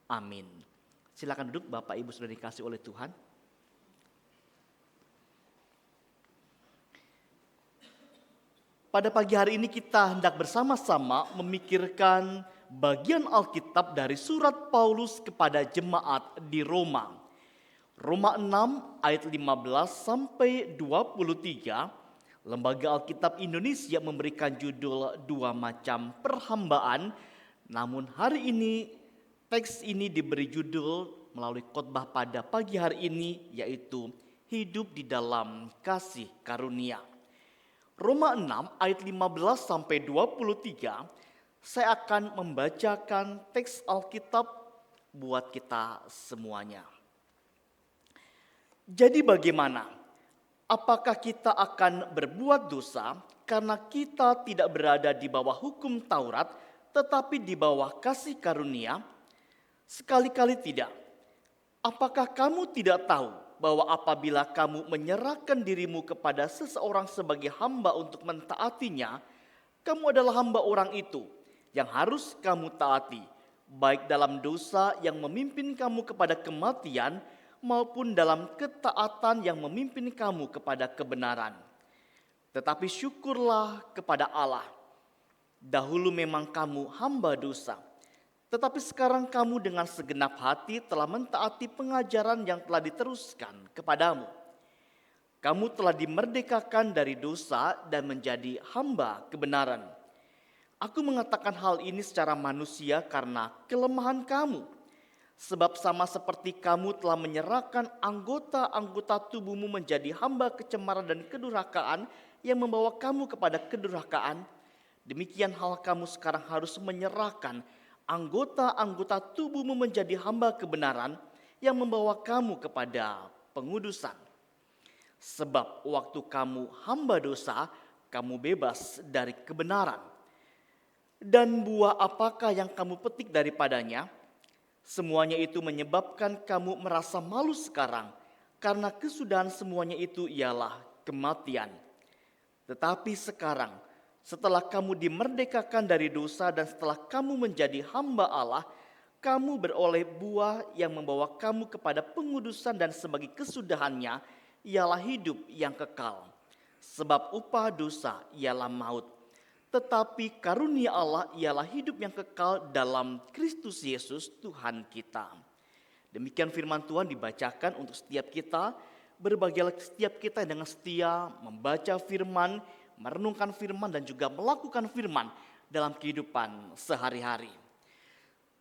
Amin. Silakan duduk Bapak Ibu sudah dikasih oleh Tuhan. Pada pagi hari ini kita hendak bersama-sama memikirkan bagian Alkitab dari surat Paulus kepada jemaat di Roma. Roma 6 ayat 15 sampai 23, Lembaga Alkitab Indonesia memberikan judul dua macam perhambaan. Namun hari ini teks ini diberi judul melalui khotbah pada pagi hari ini, yaitu hidup di dalam kasih karunia. Roma 6 ayat 15 sampai 23, saya akan membacakan teks Alkitab buat kita semuanya. Jadi bagaimana? Apakah kita akan berbuat dosa karena kita tidak berada di bawah hukum Taurat tetapi di bawah kasih karunia? Sekali-kali tidak. Apakah kamu tidak tahu bahwa apabila kamu menyerahkan dirimu kepada seseorang sebagai hamba untuk mentaatinya, kamu adalah hamba orang itu yang harus kamu taati, baik dalam dosa yang memimpin kamu kepada kematian maupun dalam ketaatan yang memimpin kamu kepada kebenaran. Tetapi syukurlah kepada Allah, dahulu memang kamu hamba dosa, tetapi sekarang kamu dengan segenap hati telah mentaati pengajaran yang telah diteruskan kepadamu. Kamu telah dimerdekakan dari dosa dan menjadi hamba kebenaran. Aku mengatakan hal ini secara manusia karena kelemahan kamu. Sebab sama seperti kamu telah menyerahkan anggota-anggota tubuhmu menjadi hamba kecemaran dan kedurhakaan yang membawa kamu kepada kedurhakaan, demikian hal kamu sekarang harus menyerahkan anggota-anggota tubuhmu menjadi hamba kebenaran yang membawa kamu kepada pengudusan. Sebab waktu kamu hamba dosa, kamu bebas dari kebenaran. Dan buah apakah yang kamu petik daripadanya? Semuanya itu menyebabkan kamu merasa malu sekarang, karena kesudahan semuanya itu ialah kematian. Tetapi sekarang, setelah kamu dimerdekakan dari dosa dan setelah kamu menjadi hamba Allah, kamu beroleh buah yang membawa kamu kepada pengudusan dan sebagai kesudahannya ialah hidup yang kekal. Sebab upah dosa ialah maut, tetapi karunia Allah ialah hidup yang kekal dalam Kristus Yesus Tuhan kita. Demikian firman Tuhan dibacakan untuk setiap kita. Berbahagialah setiap kita yang dengan setia membaca firman, merenungkan firman dan juga melakukan firman dalam kehidupan sehari-hari.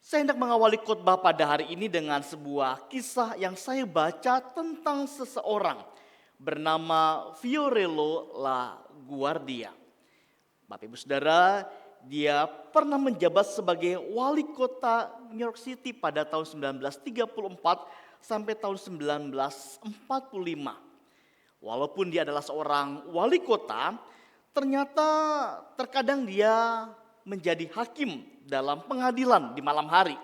Saya hendak mengawali khotbah pada hari ini dengan sebuah kisah yang saya baca tentang seseorang bernama Fiorello La Guardia. Bapak Ibu Saudara, dia pernah menjabat sebagai wali kota New York City pada tahun 1934 sampai tahun 1945. Walaupun dia adalah seorang wali kota, ternyata terkadang dia menjadi hakim dalam pengadilan di malam hari.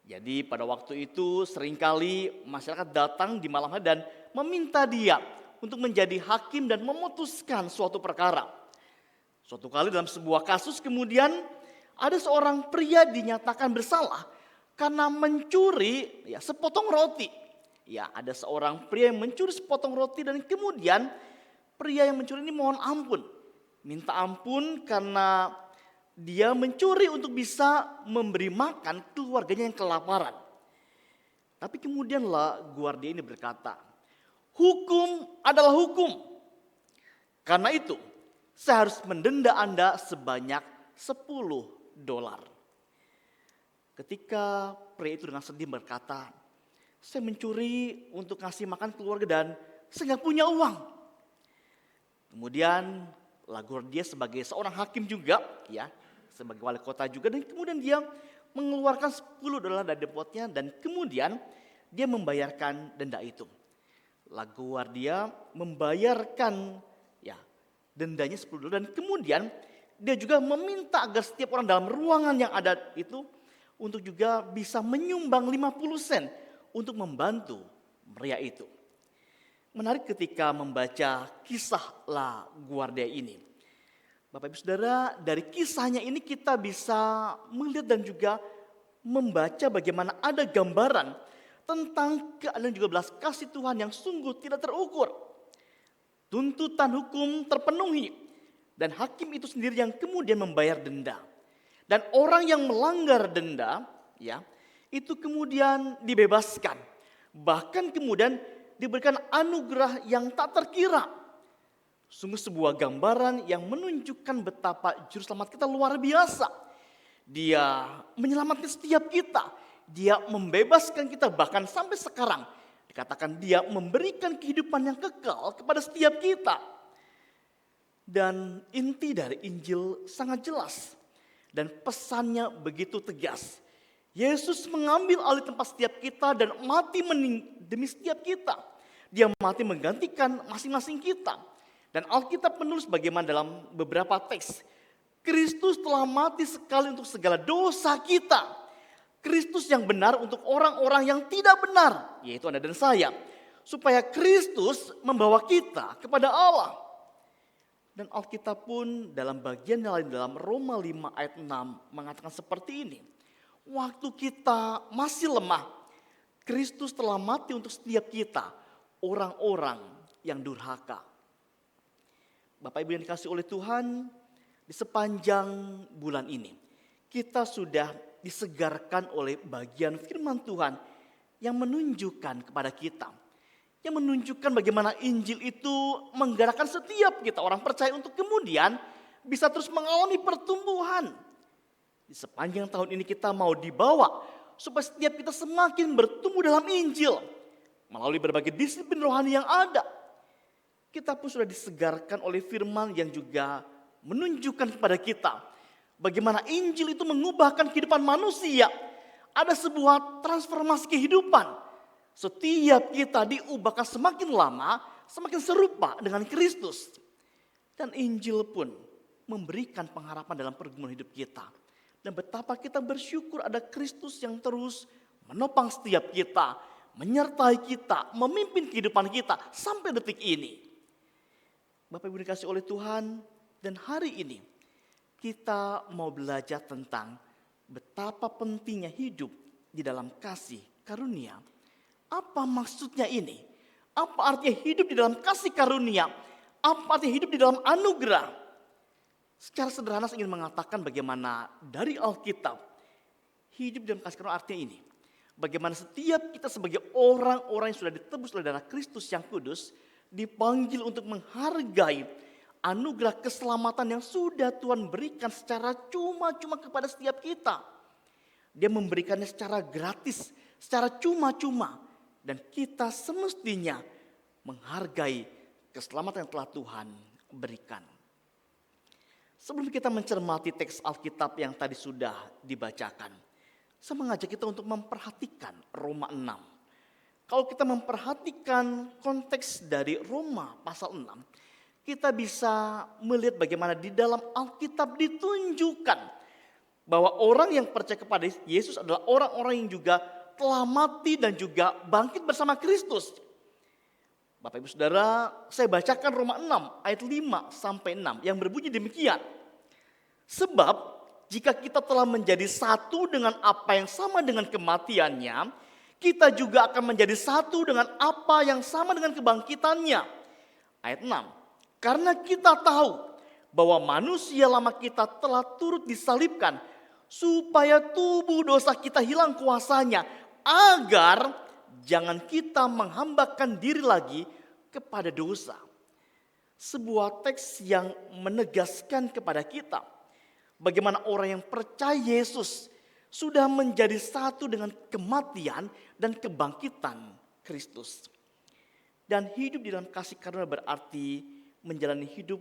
Jadi pada waktu itu seringkali masyarakat datang di malam hari dan meminta dia untuk menjadi hakim dan memutuskan suatu perkara. Suatu kali dalam sebuah kasus kemudian ada seorang pria dinyatakan bersalah karena mencuri sepotong roti. Ya, ada seorang pria yang mencuri sepotong roti dan kemudian pria yang mencuri ini mohon ampun. Minta ampun karena dia mencuri untuk bisa memberi makan keluarganya yang kelaparan. Tapi kemudian La Guardia ini berkata, hukum adalah hukum. Karena itu saya harus mendenda Anda sebanyak $10. Ketika pria itu dengan sedih berkata, saya mencuri untuk ngasih makan keluarga dan saya nggak punya uang. Kemudian La Guardia sebagai seorang hakim juga, ya, sebagai wali kota juga, dan kemudian dia mengeluarkan $10 dari depotnya dan kemudian dia membayarkan denda itu. La Guardia membayarkan dendanya $10 dan kemudian dia juga meminta agar setiap orang dalam ruangan yang ada itu untuk juga bisa menyumbang 50 sen untuk membantu pria itu. Menarik ketika membaca kisah La Guardia ini. Bapak Ibu Saudara, dari kisahnya ini kita bisa melihat dan juga membaca bagaimana ada gambaran tentang keadilan juga belas kasih Tuhan yang sungguh tidak terukur. Tuntutan hukum terpenuhi dan hakim itu sendiri yang kemudian membayar denda. Dan orang yang melanggar denda ya itu kemudian dibebaskan. Bahkan kemudian diberikan anugerah yang tak terkira. Sungguh sebuah gambaran yang menunjukkan betapa juru selamat kita luar biasa. Dia menyelamatkan setiap kita. Dia membebaskan kita bahkan sampai sekarang. Dikatakan dia memberikan kehidupan yang kekal kepada setiap kita. Dan inti dari Injil sangat jelas. Dan pesannya begitu tegas. Yesus mengambil alih tempat setiap kita dan mati demi setiap kita. Dia mati menggantikan masing-masing kita. Dan Alkitab menulis bagaimana dalam beberapa teks. Kristus telah mati sekali untuk segala dosa kita. Kristus yang benar untuk orang-orang yang tidak benar. Yaitu Anda dan saya. Supaya Kristus membawa kita kepada Allah. Dan Alkitab pun dalam bagian yang lain dalam Roma 5 ayat 6 mengatakan seperti ini. Waktu kita masih lemah, Kristus telah mati untuk setiap kita. Orang-orang yang durhaka. Bapak Ibu yang dikasihi oleh Tuhan, di sepanjang bulan ini kita sudah disegarkan oleh bagian firman Tuhan yang menunjukkan kepada kita. Yang menunjukkan bagaimana Injil itu menggerakkan setiap kita orang percaya untuk kemudian bisa terus mengalami pertumbuhan. Di sepanjang tahun ini kita mau dibawa supaya setiap kita semakin bertumbuh dalam Injil. Melalui berbagai disiplin rohani yang ada. Kita pun sudah disegarkan oleh firman yang juga menunjukkan kepada kita bagaimana Injil itu mengubahkan kehidupan manusia. Ada sebuah transformasi kehidupan. Setiap kita diubahkan semakin lama, semakin serupa dengan Kristus. Dan Injil pun memberikan pengharapan dalam pergumulan hidup kita. Dan betapa kita bersyukur ada Kristus yang terus menopang setiap kita, menyertai kita, memimpin kehidupan kita sampai detik ini. Bapak Ibu dikasih oleh Tuhan, dan hari ini kita mau belajar tentang betapa pentingnya hidup di dalam kasih karunia. Apa maksudnya ini? Apa artinya hidup di dalam kasih karunia? Apa artinya hidup di dalam anugerah? Secara sederhana saya ingin mengatakan bagaimana dari Alkitab hidup di dalam kasih karunia artinya ini. Bagaimana setiap kita sebagai orang-orang yang sudah ditebus oleh darah Kristus yang kudus dipanggil untuk menghargai anugerah keselamatan yang sudah Tuhan berikan secara cuma-cuma kepada setiap kita. Dia memberikannya secara gratis, secara cuma-cuma. Dan kita semestinya menghargai keselamatan yang telah Tuhan berikan. Sebelum kita mencermati teks Alkitab yang tadi sudah dibacakan, saya mengajak kita untuk memperhatikan Roma 6. Kalau kita memperhatikan konteks dari Roma pasal 6, kita bisa melihat bagaimana di dalam Alkitab ditunjukkan bahwa orang yang percaya kepada Yesus adalah orang-orang yang juga telah mati dan juga bangkit bersama Kristus. Bapak Ibu Saudara, saya bacakan Roma 6 ayat 5 sampai 6 yang berbunyi demikian. Sebab jika kita telah menjadi satu dengan apa yang sama dengan kematiannya, kita juga akan menjadi satu dengan apa yang sama dengan kebangkitannya. Ayat 6. Karena kita tahu bahwa manusia lama kita telah turut disalibkan supaya tubuh dosa kita hilang kuasanya, agar jangan kita menghambakan diri lagi kepada dosa. Sebuah teks yang menegaskan kepada kita bagaimana orang yang percaya Yesus sudah menjadi satu dengan kematian dan kebangkitan Kristus. Dan hidup di dalam kasih karunia berarti menjalani hidup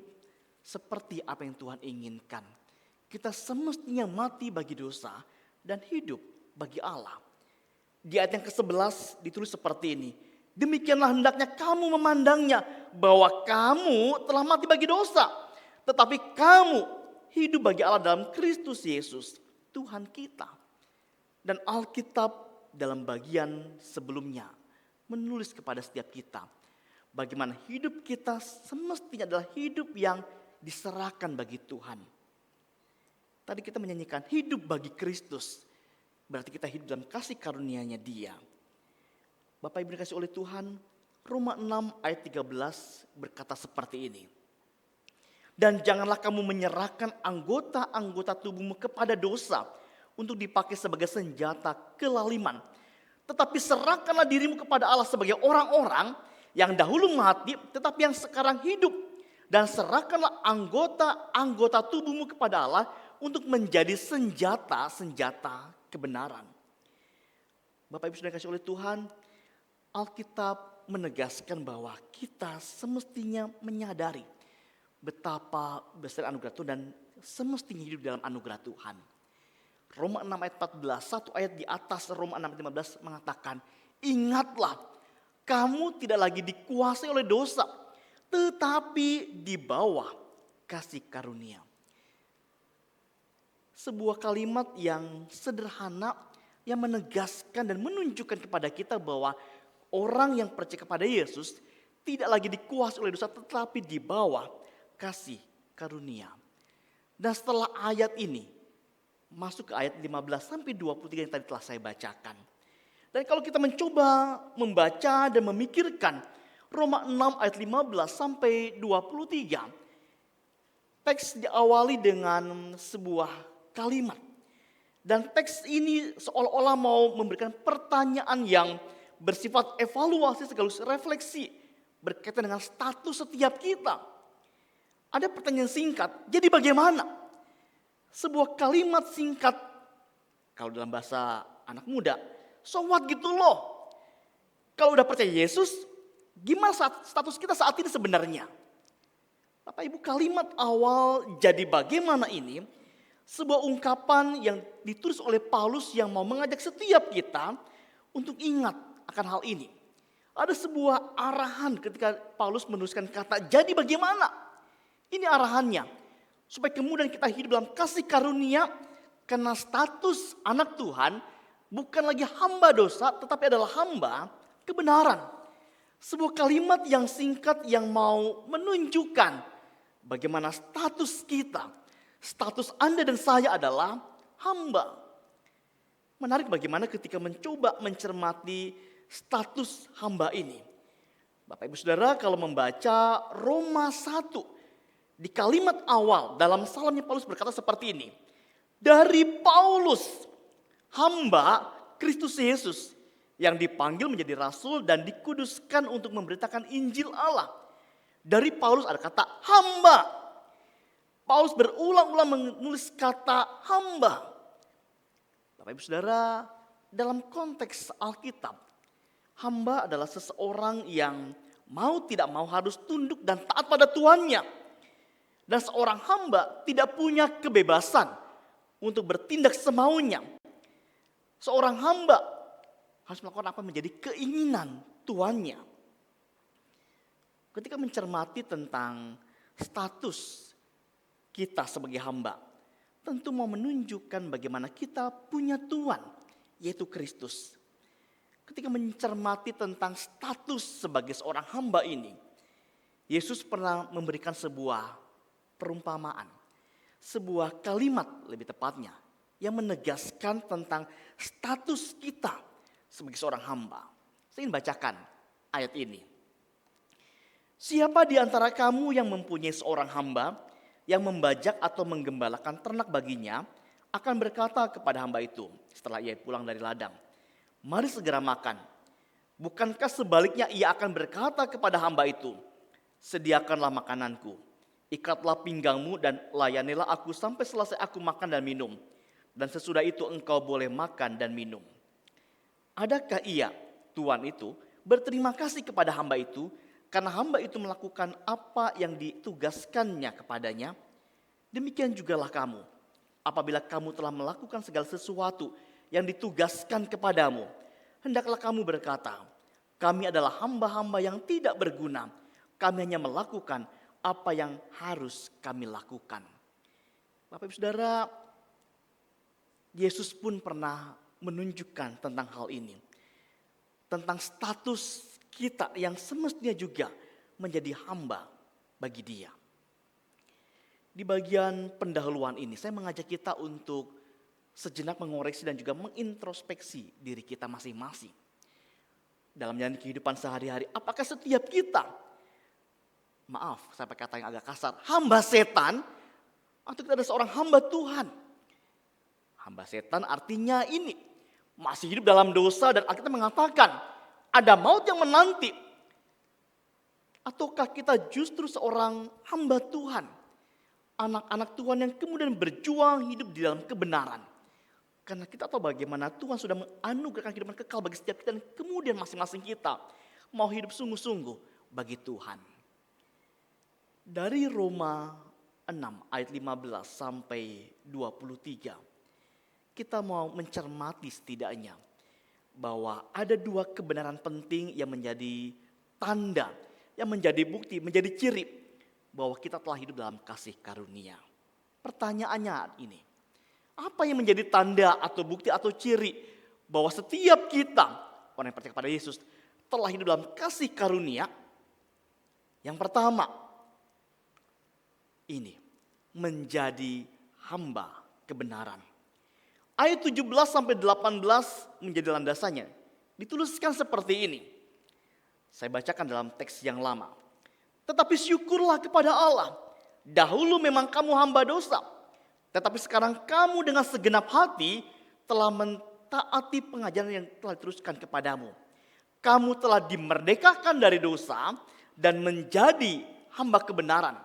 seperti apa yang Tuhan inginkan. Kita semestinya mati bagi dosa dan hidup bagi Allah. Di ayat yang ke-11 ditulis seperti ini. Demikianlah hendaknya kamu memandangnya, bahwa kamu telah mati bagi dosa, tetapi kamu hidup bagi Allah dalam Kristus Yesus, Tuhan kita. Dan Alkitab dalam bagian sebelumnya menulis kepada setiap kita bagaimana hidup kita semestinya adalah hidup yang diserahkan bagi Tuhan. Tadi kita menyanyikan hidup bagi Kristus. berarti kita hidup dalam kasih karunia-Nya Dia. Bapak Ibu dikasih oleh Tuhan, Roma 6 ayat 13 berkata seperti ini. Dan janganlah kamu menyerahkan anggota-anggota tubuhmu kepada dosa untuk dipakai sebagai senjata kelaliman. Tetapi serahkanlah dirimu kepada Allah sebagai orang-orang yang dahulu mati tetapi yang sekarang hidup. Dan serahkanlah anggota-anggota tubuhmu kepada Allah untuk menjadi senjata-senjata kebenaran. Bapak Ibu sudah dikasih oleh Tuhan, Alkitab menegaskan bahwa kita semestinya menyadari betapa besar anugerah Tuhan dan semestinya hidup dalam anugerah Tuhan. Roma 6 ayat 14, satu ayat di atas Roma 6 ayat 15 mengatakan, ingatlah kamu tidak lagi dikuasai oleh dosa, tetapi di bawah kasih karunia. Sebuah kalimat yang sederhana yang menegaskan dan menunjukkan kepada kita bahwa orang yang percaya kepada Yesus tidak lagi dikuasai oleh dosa tetapi di bawah kasih karunia. Dan setelah ayat ini masuk ke ayat 15 sampai 23 yang tadi telah saya bacakan. Dan kalau kita mencoba membaca dan memikirkan Roma 6 ayat 15 sampai 23. Teks diawali dengan sebuah kalimat. Dan teks ini seolah-olah mau memberikan pertanyaan yang bersifat evaluasi sekaligus refleksi berkaitan dengan status setiap kita. Ada pertanyaan singkat, jadi bagaimana? Sebuah kalimat singkat, kalau dalam bahasa anak muda, so what gitu loh. Kalau udah percaya Yesus, gimana status kita saat ini sebenarnya? Bapak Ibu, kalimat awal jadi bagaimana ini sebuah ungkapan yang ditulis oleh Paulus yang mau mengajak setiap kita untuk ingat akan hal ini. Ada sebuah arahan ketika Paulus menuliskan kata jadi bagaimana? Ini arahannya supaya kemudian kita hidup dalam kasih karunia karena status anak Tuhan bukan lagi hamba dosa tetapi adalah hamba kebenaran. Sebuah kalimat yang singkat yang mau menunjukkan bagaimana status kita. Status Anda dan saya adalah hamba. Menarik bagaimana ketika mencoba mencermati status hamba ini. Bapak Ibu Saudara, kalau membaca Roma 1 di kalimat awal dalam salamnya Paulus berkata seperti ini. Dari Paulus, hamba Kristus Yesus yang dipanggil menjadi rasul dan dikuduskan untuk memberitakan Injil Allah. Dari Paulus ada kata hamba. Paulus berulang-ulang menulis kata hamba. Bapak Ibu Saudara, dalam konteks Alkitab, hamba adalah seseorang yang mau tidak mau harus tunduk dan taat pada tuannya. Dan seorang hamba tidak punya kebebasan untuk bertindak semaunya. Seorang hamba harus melakukan apa menjadi keinginan tuannya. Ketika mencermati tentang status kita sebagai hamba, tentu mau menunjukkan bagaimana kita punya Tuhan, yaitu Kristus. Ketika mencermati tentang status sebagai seorang hamba ini, Yesus pernah memberikan sebuah perumpamaan, sebuah kalimat lebih tepatnya, yang menegaskan tentang status kita sebagai seorang hamba. Saya ingin bacakan ayat ini. Siapa di antara kamu yang mempunyai seorang hamba yang membajak atau menggembalakan ternak baginya akan berkata kepada hamba itu setelah ia pulang dari ladang, mari segera makan. Bukankah sebaliknya ia akan berkata kepada hamba itu, sediakanlah makananku, ikatlah pinggangmu dan layanilah aku sampai selesai aku makan dan minum. Dan sesudah itu engkau boleh makan dan minum. Adakah ia, Tuhan itu, berterima kasih kepada hamba itu karena hamba itu melakukan apa yang ditugaskannya kepadanya? Demikian jugalah kamu. Apabila kamu telah melakukan segala sesuatu yang ditugaskan kepadamu, hendaklah kamu berkata, kami adalah hamba-hamba yang tidak berguna. Kami hanya melakukan apa yang harus kami lakukan. Bapak Ibu Saudara, Yesus pun pernah menunjukkan tentang hal ini. Tentang status kita yang semestinya juga menjadi hamba bagi Dia. Di bagian pendahuluan ini saya mengajak kita untuk sejenak mengoreksi dan juga mengintrospeksi diri kita masing-masing. Dalam menjalani kehidupan sehari-hari, apakah setiap kita, maaf saya pakai kata yang agak kasar, hamba setan, atau kita ada seorang hamba Tuhan? Hamba setan artinya ini, masih hidup dalam dosa dan Alkitab mengatakan, ada maut yang menanti. Ataukah kita justru seorang hamba Tuhan, anak-anak Tuhan yang kemudian berjuang hidup di dalam kebenaran? Karena kita tahu bagaimana Tuhan sudah menganugerahkan kehidupan kekal bagi setiap kita dan kemudian masing-masing kita mau hidup sungguh-sungguh bagi Tuhan. Dari Roma 6 ayat 15 sampai 23, kita mau mencermati setidaknya bahwa ada dua kebenaran penting yang menjadi tanda, yang menjadi bukti, menjadi ciri bahwa kita telah hidup dalam kasih karunia. Pertanyaannya ini, apa yang menjadi tanda atau bukti atau ciri bahwa setiap kita, orang yang percaya kepada Yesus, telah hidup dalam kasih karunia? Yang pertama, ini menjadi hamba kebenaran. Ayat 17 sampai 18 menjadi landasannya. Dituliskan seperti ini. Saya bacakan dalam teks yang lama. Tetapi syukurlah kepada Allah. Dahulu memang kamu hamba dosa. Tetapi sekarang kamu dengan segenap hati telah mentaati pengajaran yang telah diteruskan kepadamu. Kamu telah dimerdekakan dari dosa dan menjadi hamba kebenaran.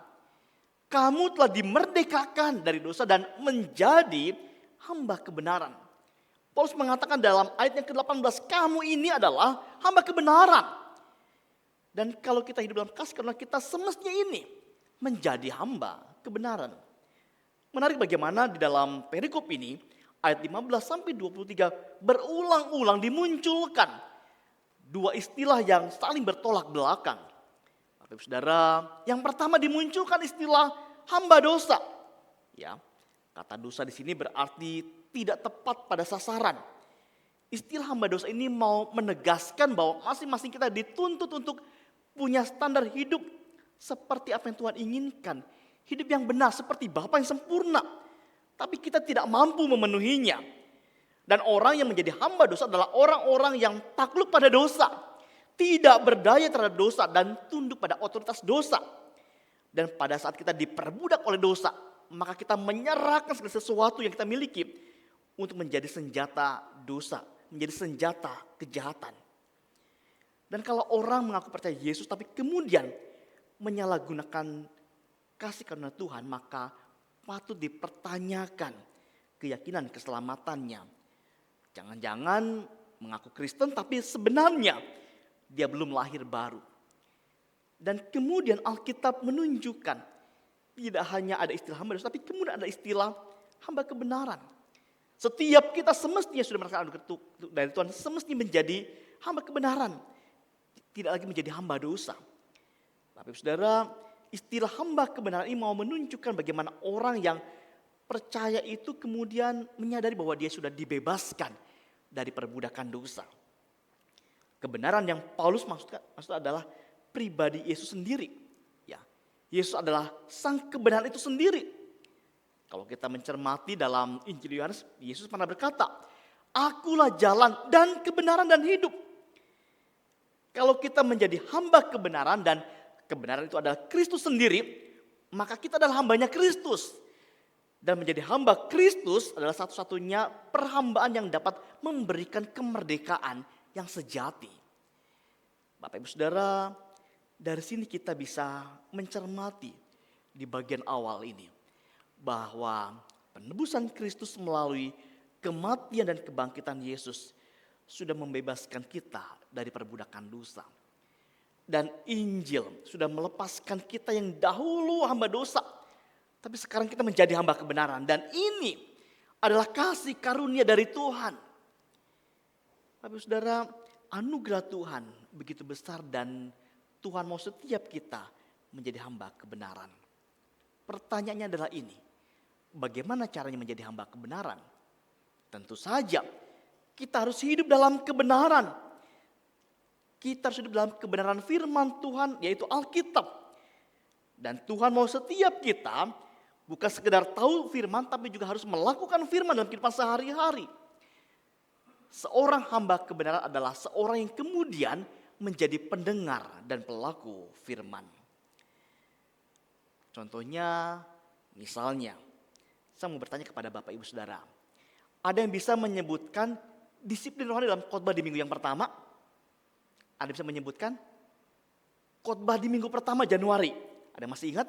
Kamu telah dimerdekakan dari dosa dan menjadi hamba kebenaran. Paulus mengatakan dalam ayat yang ke-18, kamu ini adalah hamba kebenaran. Dan kalau kita hidup dalam kasih karunia, kita semestinya ini menjadi hamba kebenaran. Menarik bagaimana di dalam perikop ini, ayat 15 sampai 23 berulang-ulang dimunculkan dua istilah yang saling bertolak belakang. Bapak Ibu Saudara, yang pertama dimunculkan istilah hamba dosa. Ya, kata dosa di sini berarti tidak tepat pada sasaran. Istilah hamba dosa ini mau menegaskan bahwa masing-masing kita dituntut untuk punya standar hidup seperti apa yang Tuhan inginkan. Hidup yang benar seperti Bapa yang sempurna. Tapi kita tidak mampu memenuhinya. Dan orang yang menjadi hamba dosa adalah orang-orang yang takluk pada dosa. Tidak berdaya terhadap dosa dan tunduk pada otoritas dosa. Dan pada saat kita diperbudak oleh dosa, maka kita menyerahkan segala sesuatu yang kita miliki untuk menjadi senjata dosa, menjadi senjata kejahatan. Dan kalau orang mengaku percaya Yesus tapi kemudian menyalahgunakan kasih karunia Tuhan, maka patut dipertanyakan keyakinan keselamatannya. Jangan-jangan mengaku Kristen tapi sebenarnya dia belum lahir baru. Dan kemudian Alkitab menunjukkan tidak hanya ada istilah hamba dosa, tapi kemudian ada istilah hamba kebenaran. Setiap kita semestinya sudah merasakan anugerah dari Tuhan, semestinya menjadi hamba kebenaran. Tidak lagi menjadi hamba dosa. Bapak Ibu Saudara, istilah hamba kebenaran ini mau menunjukkan bagaimana orang yang percaya itu kemudian menyadari bahwa dia sudah dibebaskan dari perbudakan dosa. Kebenaran yang Paulus maksud adalah pribadi Yesus sendiri. Ya, Yesus adalah sang kebenaran itu sendiri. Kalau kita mencermati dalam Injil Yohanes, Yesus pernah berkata, "Akulah jalan dan kebenaran dan hidup." Kalau kita menjadi hamba kebenaran dan kebenaran itu adalah Kristus sendiri, maka kita adalah hambanya Kristus. Dan menjadi hamba Kristus adalah satu-satunya perhambaan yang dapat memberikan kemerdekaan yang sejati. Bapak Ibu Saudara, dari sini kita bisa mencermati di bagian awal ini bahwa penebusan Kristus melalui kematian dan kebangkitan Yesus sudah membebaskan kita dari perbudakan dosa. Dan Injil sudah melepaskan kita yang dahulu hamba dosa, tapi sekarang kita menjadi hamba kebenaran. Dan ini adalah kasih karunia dari Tuhan. Bapak Saudara, anugerah Tuhan begitu besar dan Tuhan mau setiap kita menjadi hamba kebenaran. Pertanyaannya adalah ini, bagaimana caranya menjadi hamba kebenaran? Tentu saja kita harus hidup dalam kebenaran. Kita harus hidup dalam kebenaran firman Tuhan, yaitu Alkitab. Dan Tuhan mau setiap kita Bukan sekedar tahu firman, tapi juga harus melakukan firman dalam kehidupan sehari-hari. Seorang hamba kebenaran adalah seorang yang kemudian menjadi pendengar dan pelaku firman. Contohnya, misalnya, saya mau bertanya kepada Bapak Ibu Saudara. Ada yang bisa menyebutkan disiplin rohani dalam khotbah di minggu yang pertama? Ada yang bisa menyebutkan? Khotbah di minggu pertama Januari. Ada yang masih ingat?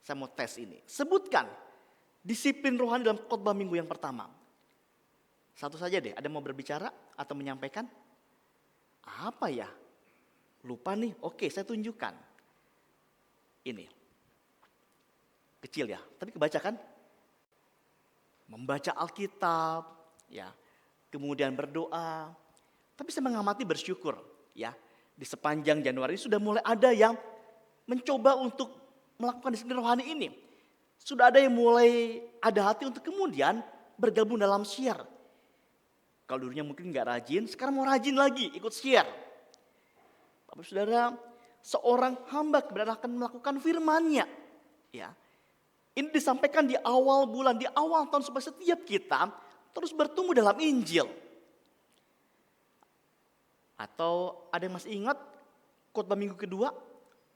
Saya mau tes ini. Sebutkan disiplin rohani dalam khotbah minggu yang pertama. Satu saja deh, ada yang mau berbicara atau menyampaikan? Apa ya? Lupa nih, oke saya tunjukkan. Ini. Kecil ya, tapi kebaca kan? Membaca Alkitab, ya, kemudian berdoa. Tapi saya mengamati bersyukur, ya, di sepanjang Januari sudah mulai ada yang mencoba untuk melakukan disiplin rohani ini. Sudah ada yang mulai ada hati untuk kemudian bergabung dalam share. Kalau dulunya mungkin nggak rajin, sekarang mau rajin lagi, ikut share. Bapak Saudara, seorang hamba kebenaran akan melakukan firman-Nya, ya. Ini disampaikan di awal bulan, di awal tahun supaya setiap kita terus bertumbuh dalam Injil. Atau ada yang masih ingat khotbah minggu kedua?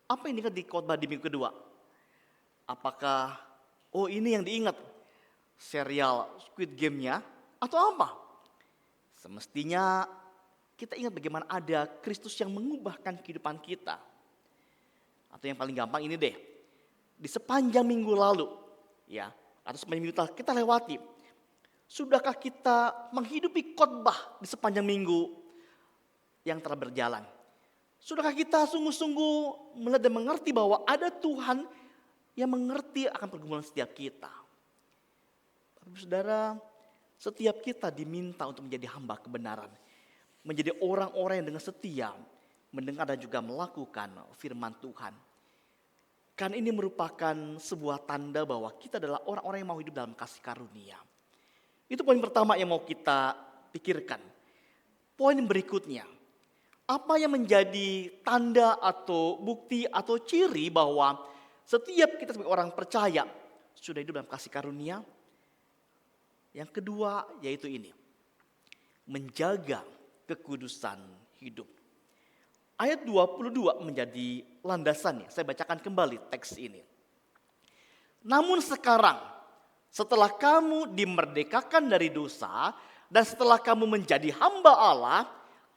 Apa yang diingat di khotbah di minggu kedua? Apakah, oh ini yang diingat, serial Squid Game-nya atau apa? Semestinya kita ingat bagaimana ada Kristus yang mengubahkan kehidupan kita. Atau yang paling gampang ini deh, di sepanjang minggu lalu, ya, atau sepanjang minggu kita lewati, sudahkah kita menghidupi khotbah di sepanjang minggu yang telah berjalan? Sudahkah kita sungguh-sungguh melihat dan mengerti bahwa ada Tuhan yang mengerti akan pergumulan setiap kita? Bapak Saudara, setiap kita diminta untuk menjadi hamba kebenaran, menjadi orang-orang yang dengan setia mendengar dan juga melakukan firman Tuhan. Kan ini merupakan sebuah tanda bahwa kita adalah orang-orang yang mau hidup dalam kasih karunia. Itu poin pertama yang mau kita pikirkan. Poin berikutnya, apa yang menjadi tanda atau bukti atau ciri bahwa setiap kita sebagai orang percaya sudah hidup dalam kasih karunia? Yang kedua yaitu ini, menjaga kekudusan hidup. Ayat 22 menjadi landasannya. Saya bacakan kembali teks ini. Namun sekarang, setelah kamu dimerdekakan dari dosa dan setelah kamu menjadi hamba Allah,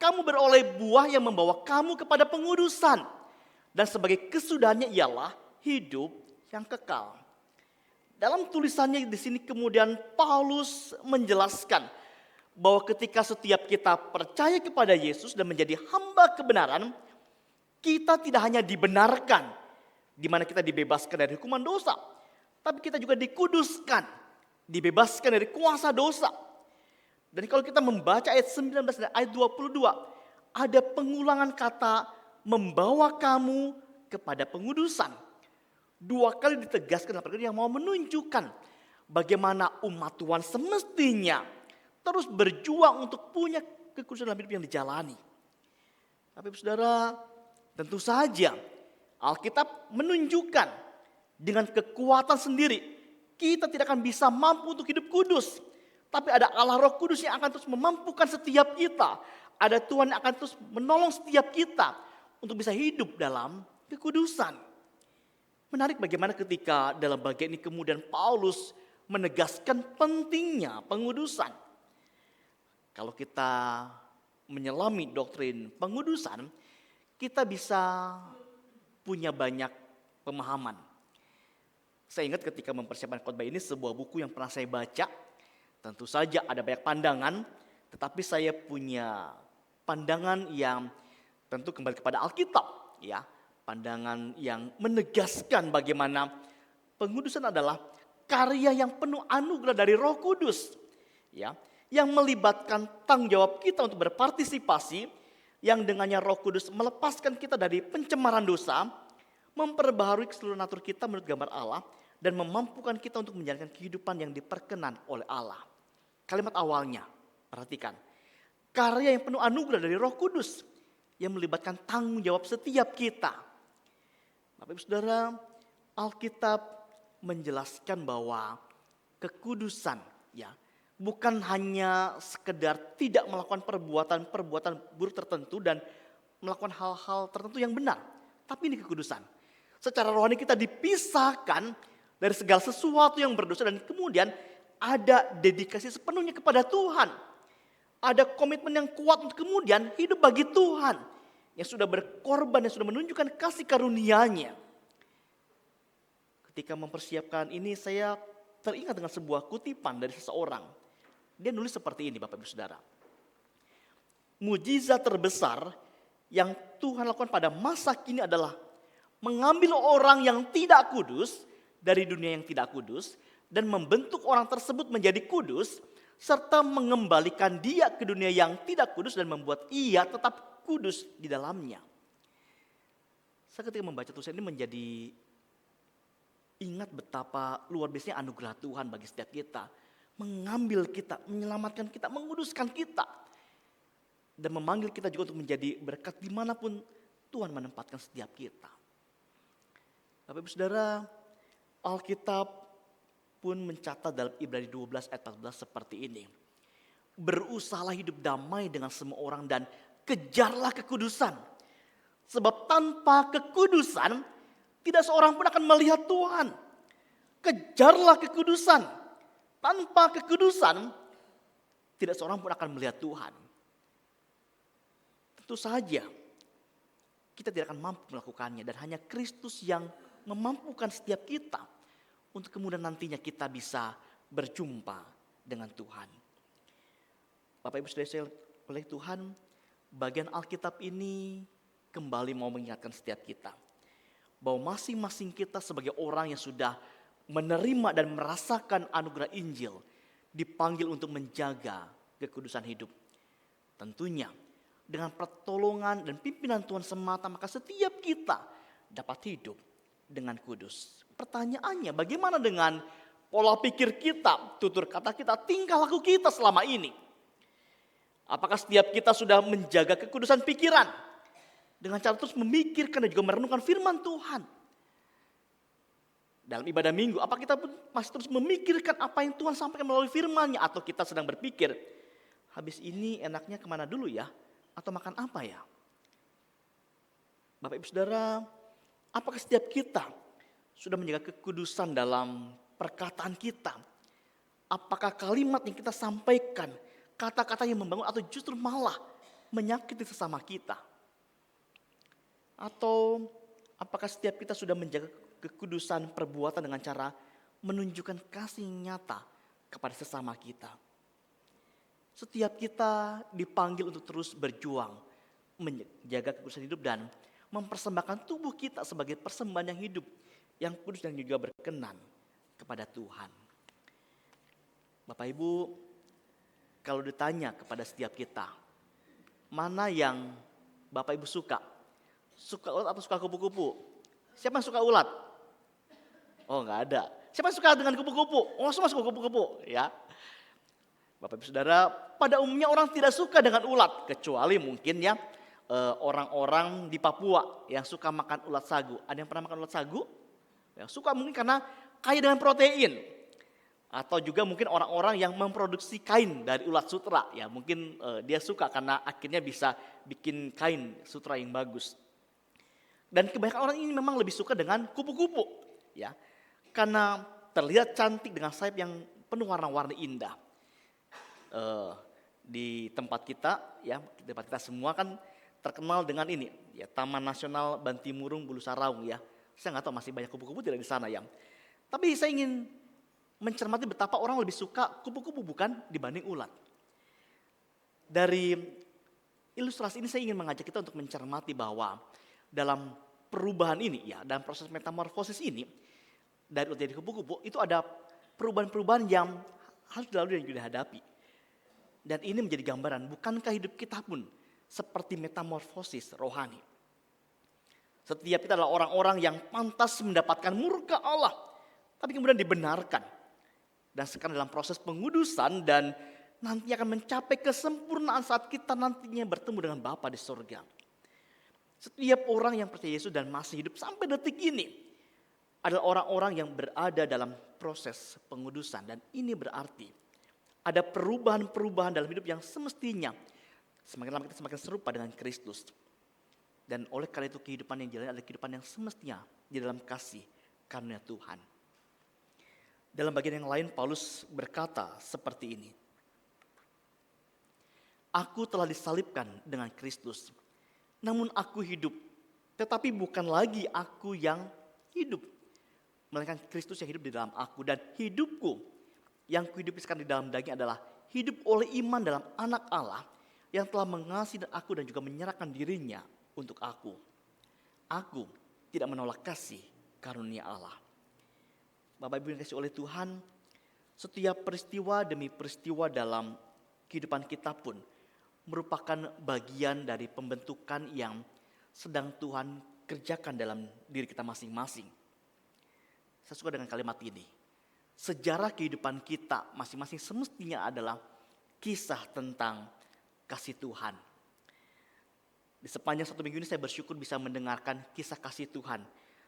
kamu beroleh buah yang membawa kamu kepada pengudusan. Dan sebagai kesudahannya ialah hidup yang kekal. Dalam tulisannya di sini kemudian Paulus menjelaskan bahwa ketika setiap kita percaya kepada Yesus dan menjadi hamba kebenaran, kita tidak hanya dibenarkan, di mana kita dibebaskan dari hukuman dosa, tapi kita juga dikuduskan, dibebaskan dari kuasa dosa. Dan kalau kita membaca ayat 19 dan ayat 22, ada pengulangan kata membawa kamu kepada pengudusan. Dua kali ditegaskan dalam perkara yang mau menunjukkan bagaimana umat Tuhan semestinya terus berjuang untuk punya kekudusan dalam hidup yang dijalani. Tapi saudara, tentu saja Alkitab menunjukkan dengan kekuatan sendiri kita tidak akan bisa mampu untuk hidup kudus. Tapi ada Allah Roh Kudus yang akan terus memampukan setiap kita. Ada Tuhan yang akan terus menolong setiap kita untuk bisa hidup dalam kekudusan. Menarik bagaimana ketika dalam bagian ini kemudian Paulus menegaskan pentingnya pengudusan. Kalau kita menyelami doktrin pengudusan, kita bisa punya banyak pemahaman. Saya ingat ketika mempersiapkan khotbah ini sebuah buku yang pernah saya baca. Tentu saja ada banyak pandangan, tetapi saya punya pandangan yang tentu kembali kepada Alkitab, ya. Pandangan yang menegaskan bagaimana pengudusan adalah karya yang penuh anugerah dari Roh Kudus, ya, yang melibatkan tanggung jawab kita untuk berpartisipasi, yang dengannya Roh Kudus melepaskan kita dari pencemaran dosa, memperbaharui keseluruhan natur kita menurut gambar Allah, dan memampukan kita untuk menjalankan kehidupan yang diperkenan oleh Allah. Kalimat awalnya, perhatikan, karya yang penuh anugerah dari Roh Kudus yang melibatkan tanggung jawab setiap kita. Bapak Ibu Saudara, Alkitab menjelaskan bahwa kekudusan ya bukan hanya sekedar tidak melakukan perbuatan buruk tertentu dan melakukan hal-hal tertentu yang benar, tapi ini kekudusan. Secara rohani kita dipisahkan dari segala sesuatu yang berdosa dan kemudian ada dedikasi sepenuhnya kepada Tuhan. Ada komitmen yang kuat untuk kemudian hidup bagi Tuhan yang sudah berkorban, yang sudah menunjukkan kasih karunia-Nya. Ketika mempersiapkan ini saya teringat dengan sebuah kutipan dari seseorang. Dia nulis seperti ini Bapak Ibu Saudara. Mujizat terbesar yang Tuhan lakukan pada masa kini adalah mengambil orang yang tidak kudus dari dunia yang tidak kudus dan membentuk orang tersebut menjadi kudus serta mengembalikan dia ke dunia yang tidak kudus dan membuat ia tetap kudus di dalamnya. Saya ketika membaca tulisan ini menjadi ingat betapa luar biasanya anugerah Tuhan bagi setiap kita. Mengambil kita, menyelamatkan kita, menguduskan kita. Dan memanggil kita juga untuk menjadi berkat dimanapun Tuhan menempatkan setiap kita. Bapak Ibu Saudara, Alkitab pun mencatat dalam Ibrani 12 ayat 14 seperti ini. Berusahalah hidup damai dengan semua orang dan kejarlah kekudusan. Sebab tanpa kekudusan tidak seorang pun akan melihat Tuhan. Kejarlah kekudusan. Tanpa kekudusan tidak seorang pun akan melihat Tuhan. Tentu saja kita tidak akan mampu melakukannya dan hanya Kristus yang memampukan setiap kita untuk kemudian nantinya kita bisa berjumpa dengan Tuhan. Bapak Ibu Saudara oleh Tuhan, bagian Alkitab ini kembali mau mengingatkan setiap kita bahwa masing-masing kita sebagai orang yang sudah menerima dan merasakan anugerah Injil dipanggil untuk menjaga kekudusan hidup. Tentunya dengan pertolongan dan pimpinan Tuhan semata maka setiap kita dapat hidup dengan kudus. Pertanyaannya bagaimana dengan pola pikir kita, tutur kata kita, tingkah laku kita selama ini? Apakah setiap kita sudah menjaga kekudusan pikiran dengan cara terus memikirkan dan juga merenungkan firman Tuhan? Dalam ibadah minggu, apa kita pun masih terus memikirkan apa yang Tuhan sampaikan melalui firman-Nya? Atau kita sedang berpikir, habis ini enaknya kemana dulu ya? Atau makan apa ya? Bapak Ibu Saudara, apakah setiap kita sudah menjaga kekudusan dalam perkataan kita? Apakah kalimat yang kita sampaikan, kata-kata yang membangun atau justru malah menyakiti sesama kita? Atau apakah setiap kita sudah menjaga kekudusan perbuatan dengan cara menunjukkan kasih nyata kepada sesama kita? Setiap kita dipanggil untuk terus berjuang, menjaga kekudusan hidup dan mempersembahkan tubuh kita sebagai persembahan yang hidup, yang kudus dan juga berkenan kepada Tuhan. Bapak Ibu, kalau ditanya kepada setiap kita, mana yang Bapak Ibu suka? Suka ulat atau suka kupu-kupu? Siapa yang suka ulat? Oh, enggak ada. Siapa yang suka dengan kupu-kupu? Oh, semua suka kupu-kupu, ya. Bapak Ibu Saudara, pada umumnya orang tidak suka dengan ulat, kecuali mungkin ya orang-orang di Papua yang suka makan ulat sagu. Ada yang pernah makan ulat sagu? Ya, suka mungkin karena kaya dengan protein. Atau juga mungkin orang-orang yang memproduksi kain dari ulat sutra. Ya, mungkin dia suka karena akhirnya bisa bikin kain sutra yang bagus. Dan kebanyakan orang ini memang lebih suka dengan kupu-kupu. Ya, karena terlihat cantik dengan sayap yang penuh warna-warni indah. Di tempat kita, ya, di tempat kita semua kan terkenal dengan ini, ya, Taman Nasional Bantimurung Bulu Saraung, ya. Saya nggak tahu masih banyak kupu-kupu tidak di sana, ya. Tapi saya ingin mencermati betapa orang lebih suka kupu-kupu bukan dibanding ulat. Dari ilustrasi ini saya ingin mengajak kita untuk mencermati bahwa dalam perubahan ini, ya, dalam proses metamorfosis ini dari ulat jadi kupu-kupu itu ada perubahan-perubahan yang harus dilalui dan juga dihadapi. Dan ini menjadi gambaran, bukankah hidup kita pun seperti metamorfosis rohani? Setiap kita adalah orang-orang yang pantas mendapatkan murka Allah, tapi kemudian dibenarkan. Dan sekarang dalam proses pengudusan dan nanti akan mencapai kesempurnaan saat kita nantinya bertemu dengan Bapa di surga. Setiap orang yang percaya Yesus dan masih hidup sampai detik ini, adalah orang-orang yang berada dalam proses pengudusan. Dan ini berarti ada perubahan-perubahan dalam hidup yang semestinya semakin lama kita semakin serupa dengan Kristus. Dan oleh karena itu kehidupan yang jalan adalah kehidupan yang semestinya di dalam kasih karunia Tuhan. Dalam bagian yang lain Paulus berkata seperti ini. Aku telah disalibkan dengan Kristus. Namun aku hidup. Tetapi bukan lagi aku yang hidup. Melainkan Kristus yang hidup di dalam aku. Dan hidupku yang kuhidupkan di dalam daging adalah hidup oleh iman dalam anak Allah yang telah mengasihi aku dan juga menyerahkan dirinya untuk aku. Aku tidak menolak kasih karunia Allah. Bapak Ibu yang dikasihi oleh Tuhan, setiap peristiwa demi peristiwa dalam kehidupan kita pun merupakan bagian dari pembentukan yang sedang Tuhan kerjakan dalam diri kita masing-masing. Saya suka dengan kalimat ini. Sejarah kehidupan kita masing-masing semestinya adalah kisah tentang kasih Tuhan. Di sepanjang 1 minggu ini saya bersyukur bisa mendengarkan kisah kasih Tuhan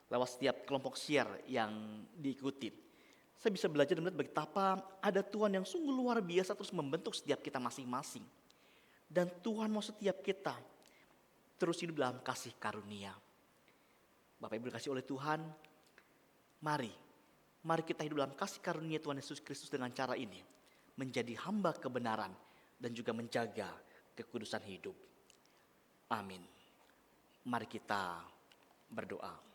lewat setiap kelompok share yang diikuti. Saya bisa belajar dan melihat betapa ada Tuhan yang sungguh luar biasa terus membentuk setiap kita masing-masing. Dan Tuhan mau setiap kita terus hidup dalam kasih karunia. Bapak Ibu dikasihi oleh Tuhan, mari kita hidup dalam kasih karunia Tuhan Yesus Kristus dengan cara ini. Menjadi hamba kebenaran dan juga menjaga kekudusan hidup. Amin. Mari kita berdoa.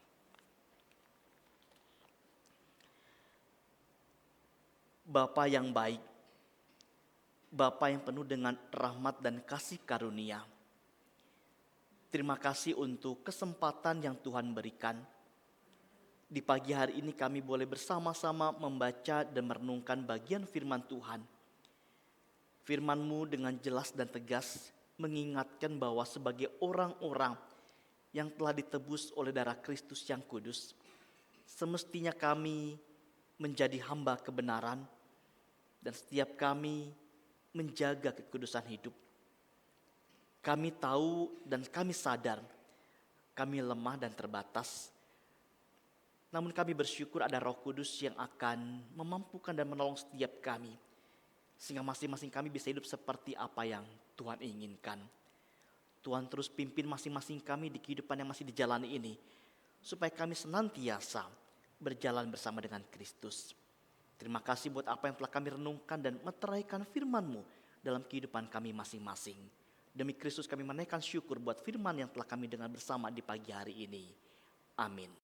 Bapa yang baik, Bapa yang penuh dengan rahmat dan kasih karunia. Terima kasih untuk kesempatan yang Tuhan berikan. Di pagi hari ini kami boleh bersama-sama membaca dan merenungkan bagian firman Tuhan. Firman-Mu dengan jelas dan tegas mengingatkan bahwa sebagai orang-orang yang telah ditebus oleh darah Kristus yang kudus, semestinya kami menjadi hamba kebenaran dan setiap kami menjaga kekudusan hidup. Kami tahu dan kami sadar kami lemah dan terbatas. Namun kami bersyukur ada Roh Kudus yang akan memampukan dan menolong setiap kami. Sehingga masing-masing kami bisa hidup seperti apa yang Tuhan inginkan. Tuhan terus pimpin masing-masing kami di kehidupan yang masih dijalani ini. Supaya kami senantiasa berjalan bersama dengan Kristus. Terima kasih buat apa yang telah kami renungkan dan meteraikan firman-Mu dalam kehidupan kami masing-masing. Demi Kristus kami menaikkan syukur buat firman yang telah kami dengar bersama di pagi hari ini. Amin.